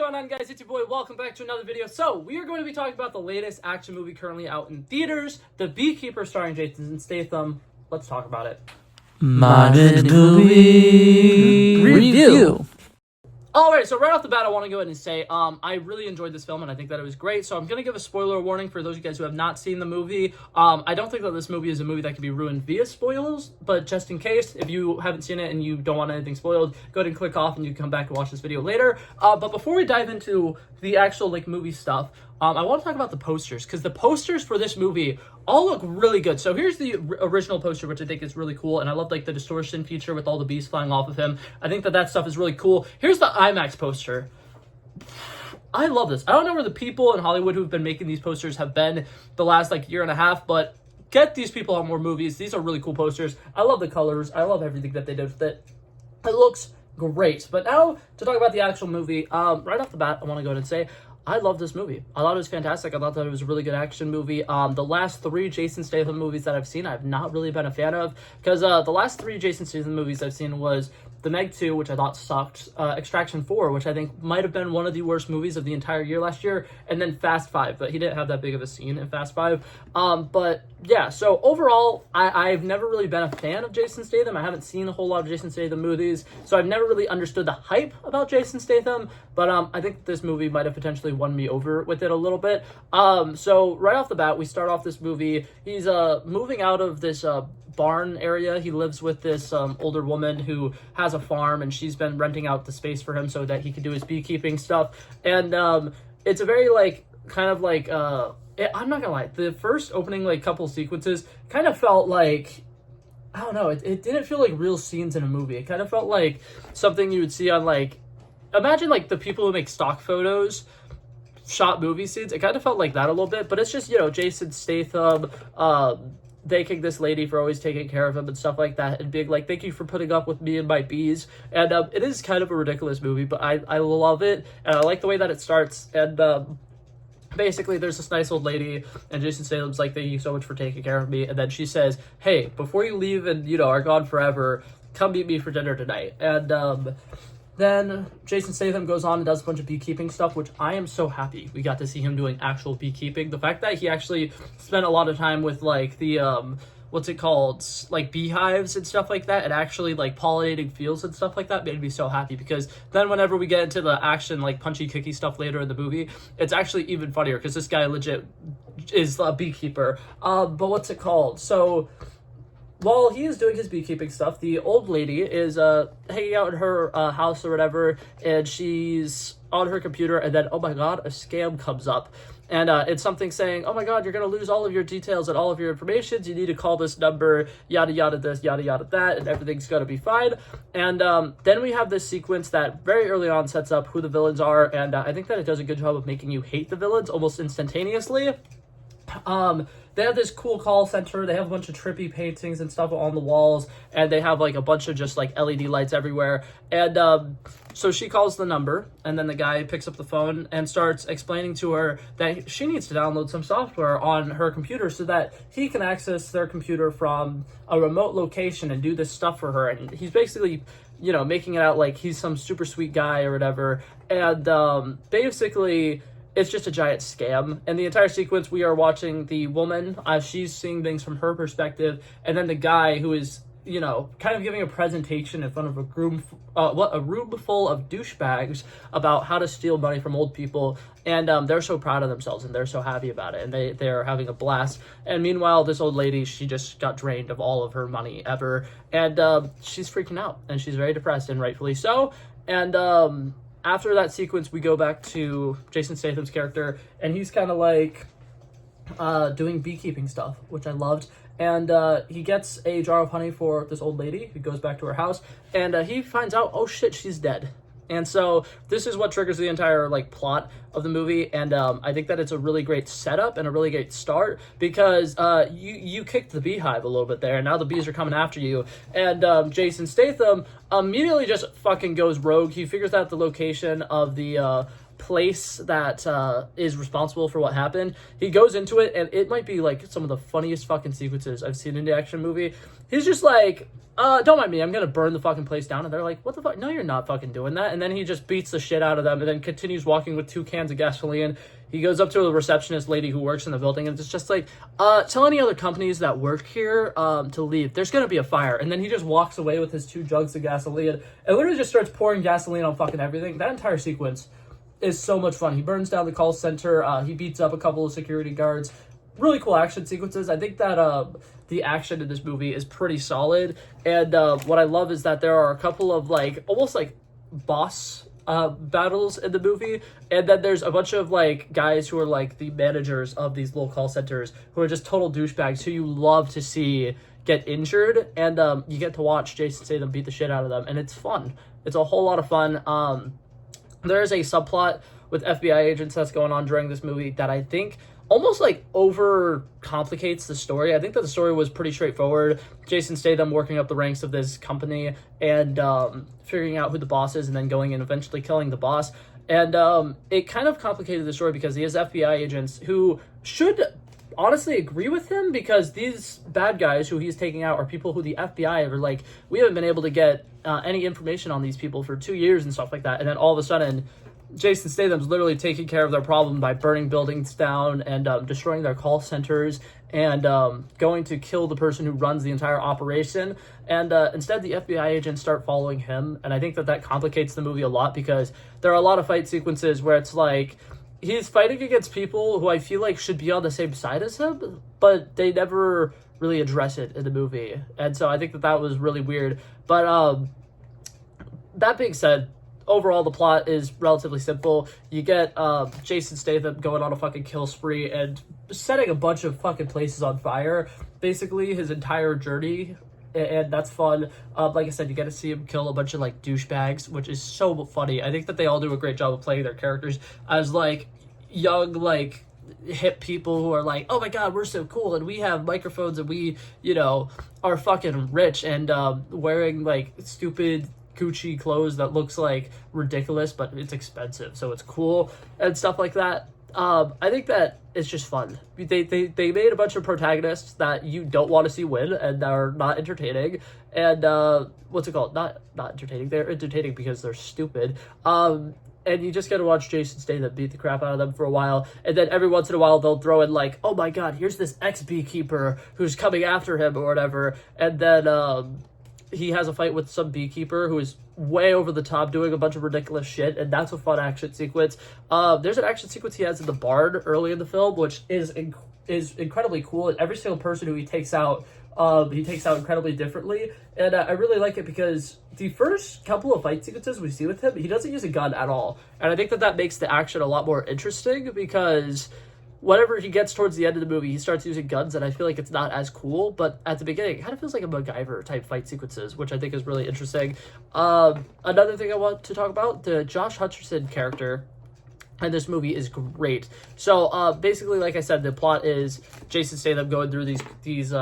going on, guys? It's your boy. Welcome back to another video. So, we are going to be talking about the latest action movie currently out in theaters, The Beekeeper, starring Jason Statham. Let's talk about it. Modern Movie Review. Alright, so right off the bat, I want to go ahead and say, I really enjoyed this film, and I think that it was great, so I'm going to give a spoiler warning for those of you guys who have not seen the movie. I don't think that this movie is a movie that can be ruined via spoilers, but just in case, if you haven't seen it and you don't want anything spoiled, go ahead and click off, and you can come back and watch this video later. But before we dive into the actual, movie stuff, I want to talk about the posters, because the posters for this movie all look really good. So here's the original poster, which I think is really cool, and I love, the distortion feature with all the bees flying off of him. I think that stuff is really cool. Here's the IMAX poster. I love this. I don't know where the people in Hollywood who've been making these posters have been the last, year and a half, but get these people on more movies. These are really cool posters. I love the colors. I love everything that they did with it. It looks great. But now, to talk about the actual movie, right off the bat, I want to go ahead and say, I love this movie. I thought it was fantastic. I thought that it was a really good action movie. The last three Jason Statham movies that I've seen, I've not really been a fan of, because the last three Jason Statham movies I've seen was The Meg 2, which I thought sucked, Extraction 4, which I think might have been one of the worst movies of the entire year last year, and then Fast 5, but he didn't have that big of a scene in Fast 5. But yeah, so overall, I've never really been a fan of Jason Statham. I haven't seen a whole lot of Jason Statham movies, so I've never really understood the hype about Jason Statham, but I think this movie might have potentially won me over with it a little bit. So right off the bat, we start off this movie. He's moving out of this barn area. He lives with this older woman who has a farm, and she's been renting out the space for him so that he can do his beekeeping stuff. And it's a very I'm not gonna lie, the first opening couple sequences kind of felt like, I don't know, it didn't feel like real scenes in a movie. It kind of felt like something you would see on imagine the people who make stock photos shot movie scenes. It kind of felt like that a little bit, but it's just, Jason Statham thanking this lady for always taking care of him and stuff like that, and being like, thank you for putting up with me and my bees. And it is kind of a ridiculous movie, but I love it, and I like the way that it starts. And basically, there's this nice old lady, and Jason Statham's like, thank you so much for taking care of me. And then she says, hey, before you leave and, are gone forever, come meet me for dinner tonight. And then Jason Statham goes on and does a bunch of beekeeping stuff, which I am so happy we got to see him doing actual beekeeping. The fact that he actually spent a lot of time with, the, what's it called, beehives and stuff like that, and actually, pollinating fields and stuff like that made me so happy, because then whenever we get into the action, punchy kicky stuff later in the movie, it's actually even funnier, because this guy legit is a beekeeper. But what's it called? So while he is doing his beekeeping stuff, the old lady is hanging out in her house or whatever, and she's on her computer, and then, oh my god, a scam comes up. And it's something saying, oh my god, you're going to lose all of your details and all of your information. You need to call this number, yada yada this, yada yada that, and everything's going to be fine. And then we have this sequence that very early on sets up who the villains are, and I think that it does a good job of making you hate the villains almost instantaneously. They have this cool call center. They have a bunch of trippy paintings and stuff on the walls, and they have a bunch of just LED lights everywhere. And so she calls the number, and then the guy picks up the phone and starts explaining to her that she needs to download some software on her computer so that he can access their computer from a remote location and do this stuff for her. And he's basically, making it out like he's some super sweet guy or whatever. And basically, it's just a giant scam. And the entire sequence, we are watching the woman, she's seeing things from her perspective, and then the guy who is, kind of giving a presentation in front of a room full of douchebags about how to steal money from old people. And they're so proud of themselves, and they're so happy about it, and they're having a blast. And meanwhile, this old lady, she just got drained of all of her money ever, and she's freaking out, and she's very depressed, and rightfully so. And after that sequence, we go back to Jason Statham's character, and he's kind of doing beekeeping stuff, which I loved. And he gets a jar of honey for this old lady who goes back to her house, and he finds out, oh shit, she's dead. And so this is what triggers the entire plot of the movie, and I think that it's a really great setup and a really great start, because you kicked the beehive a little bit there, and now the bees are coming after you. And Jason Statham immediately just fucking goes rogue. He figures out the location of the place that is responsible for what happened. He goes into it, and it might be like some of the funniest fucking sequences I've seen in the action movie. He's just like, don't mind me, I'm gonna burn the fucking place down. And they're like, what the fuck? No, you're not fucking doing that. And then he just beats the shit out of them and then continues walking with 2 cans of gasoline. He goes up to a receptionist lady who works in the building and it's just like, tell any other companies that work here to leave. There's gonna be a fire. And then he just walks away with his 2 jugs of gasoline and literally just starts pouring gasoline on fucking everything. That entire sequence is so much fun. He burns down the call center. He beats up a couple of security guards. Really cool action sequences. I think that the action in this movie is pretty solid. And what I love is that there are a couple of like almost like boss battles in the movie, and then there's a bunch of like guys who are like the managers of these little call centers who are just total douchebags who you love to see get injured, and you get to watch Jason Statham beat the shit out of them, and it's fun. It's a whole lot of fun. There is a subplot with FBI agents that's going on during this movie that I think almost like over complicates the story. I think that the story was pretty straightforward. Jason Statham working up the ranks of this company and figuring out who the boss is and then going and eventually killing the boss. And it kind of complicated the story because he has FBI agents who should honestly agree with him, because these bad guys who he's taking out are people who the FBI are like, we haven't been able to get any information on these people for 2 years and stuff like that. And then all of a sudden, Jason Statham's literally taking care of their problem by burning buildings down and destroying their call centers and going to kill the person who runs the entire operation. And instead, the FBI agents start following him. And I think that that complicates the movie a lot, because there are a lot of fight sequences where it's like he's fighting against people who I feel like should be on the same side as him, but they never really address it in the movie. And so I think that that was really weird. But that being said, overall, the plot is relatively simple. You get Jason Statham going on a fucking kill spree and setting a bunch of fucking places on fire, basically his entire journey, and that's fun. Like I said, you get to see him kill a bunch of like douchebags, which is so funny. I think that they all do a great job of playing their characters as like young, like hip people who are like, oh my god, we're so cool and we have microphones and we, you know, are fucking rich and wearing like stupid Gucci clothes that looks like ridiculous, but it's expensive, so it's cool and stuff like that. I think that it's just fun. They made a bunch of protagonists that you don't want to see win and are not entertaining. And what's it called? Not entertaining. They're entertaining because they're stupid. And you just get to watch Jason Statham beat the crap out of them for a while, and then every once in a while they'll throw in like, oh my god, here's this ex-beekeeper who's coming after him or whatever, and then he has a fight with some beekeeper who is way over the top doing a bunch of ridiculous shit, and that's a fun action sequence. There's an action sequence he has in the barn early in the film, which is incredibly cool, and every single person who he takes out incredibly differently, and I really like it because the first couple of fight sequences we see with him, he doesn't use a gun at all, and I think that that makes the action a lot more interesting, because whenever he gets towards the end of the movie, he starts using guns, and I feel like it's not as cool, but at the beginning, it kind of feels like a MacGyver-type fight sequences, which I think is really interesting. Another thing I want to talk about, the Josh Hutcherson character in this movie is great. So, basically, like I said, the plot is Jason Statham going through these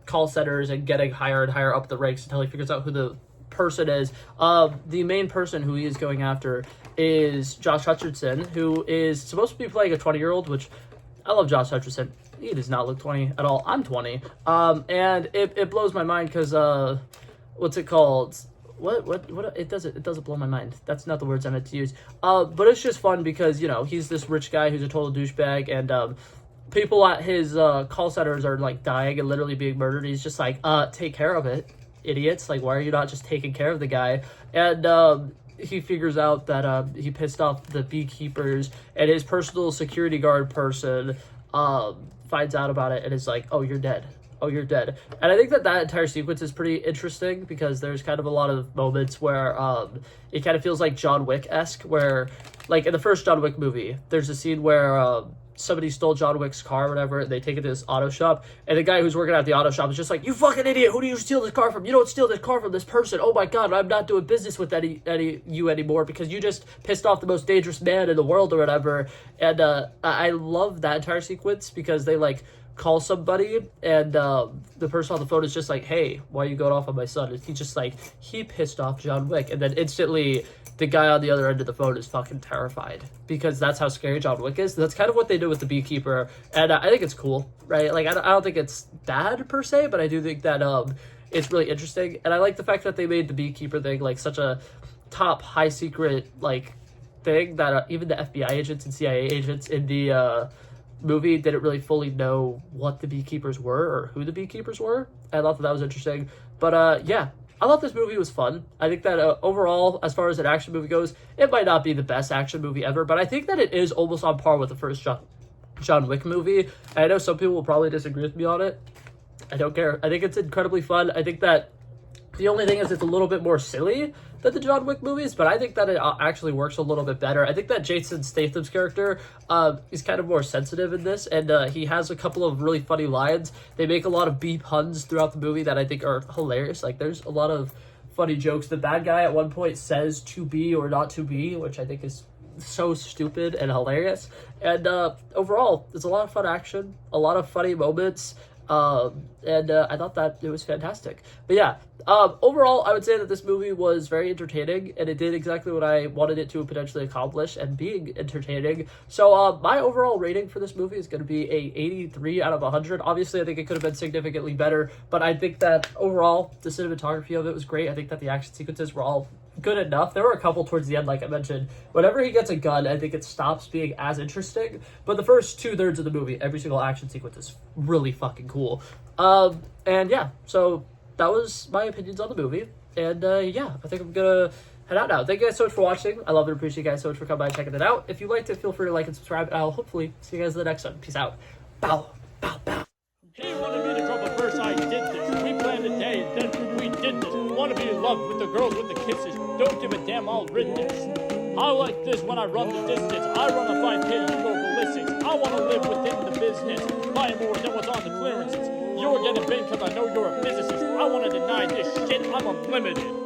call centers and getting higher and higher up the ranks until he figures out who the person is. The main person who he is going after is Josh Hutcherson, who is supposed to be playing a 20-year-old, which I love Josh Hutcherson. He does not look 20 at all. I'm 20. And it blows my mind because, what's it called? What it doesn't blow my mind. That's not the words I meant to use. But it's just fun because, you know, he's this rich guy who's a total douchebag, and people at his call centers are like dying and literally being murdered. He's just like, take care of it, idiots. Like, why are you not just taking care of the guy? And he figures out that he pissed off the beekeepers, and his personal security guard person finds out about it and is like, oh, you're dead. Oh, you're dead. And I think that that entire sequence is pretty interesting because there's kind of a lot of moments where it kind of feels like John Wick-esque, where, like, in the first John Wick movie, there's a scene where somebody stole John Wick's car or whatever, and they take it to this auto shop, and the guy who's working at the auto shop is just like, you fucking idiot, who do you steal this car from? You don't steal this car from this person. Oh my god, I'm not doing business with you anymore because you just pissed off the most dangerous man in the world or whatever. And I love that entire sequence because they, like, call somebody, and the person on the phone is just like, hey, why are you going off on my son? And he's just like, he pissed off John Wick, and then instantly the guy on the other end of the phone is fucking terrified, because that's how scary John Wick is. That's kind of what they did with the Beekeeper, and I think it's cool, right? Like, I don't think it's bad per se, but I do think that it's really interesting, and I like the fact that they made the Beekeeper thing like such a top high secret like thing that even the FBI agents and CIA agents in the movie didn't really fully know what the Beekeepers were or who the Beekeepers were. I thought that was interesting, but yeah. I thought this movie was fun. I think that overall, as far as an action movie goes, it might not be the best action movie ever, but I think that it is almost on par with the first John Wick movie. And I know some people will probably disagree with me on it. I don't care. I think it's incredibly fun. I think that the only thing is it's a little bit more silly than the John Wick movies, but I think that it actually works a little bit better. I think that Jason Statham's character is kind of more sensitive in this, and he has a couple of really funny lines. They make a lot of B puns throughout the movie that I think are hilarious. Like, there's a lot of funny jokes. The bad guy at one point says "to be" or "not to be," which I think is so stupid and hilarious. And overall, there's a lot of fun action, a lot of funny moments. And I thought that it was fantastic. But yeah, overall, I would say that this movie was very entertaining, and it did exactly what I wanted it to potentially accomplish, and being entertaining. So my overall rating for this movie is going to be a 83 out of 100. Obviously, I think it could have been significantly better, but I think that overall, the cinematography of it was great. I think that the action sequences were all good enough. There were a couple towards the end, like I mentioned. Whenever he gets a gun, I think it stops being as interesting. But the first 2/3 of the movie, every single action sequence is really fucking cool. And yeah, so that was my opinions on the movie. And yeah, I think I'm gonna head out now. Thank you guys so much for watching. I love and appreciate you guys so much for coming by and checking it out. If you liked it, feel free to like and subscribe. And I'll hopefully see you guys in the next one. Peace out. Bow, bow, bow. He wanted me to trouble first, I did this. We planned a day, and then we did this. Wanna be in love with the girls with the kisses. Don't give a damn, I'll rid this. I like this when I run the distance. I run a 5K, you go ballistics. I wanna live within the business. Buy more than what's on the clearances. You're getting big cause I know you're a physicist. I wanna deny this shit, I'm unlimited.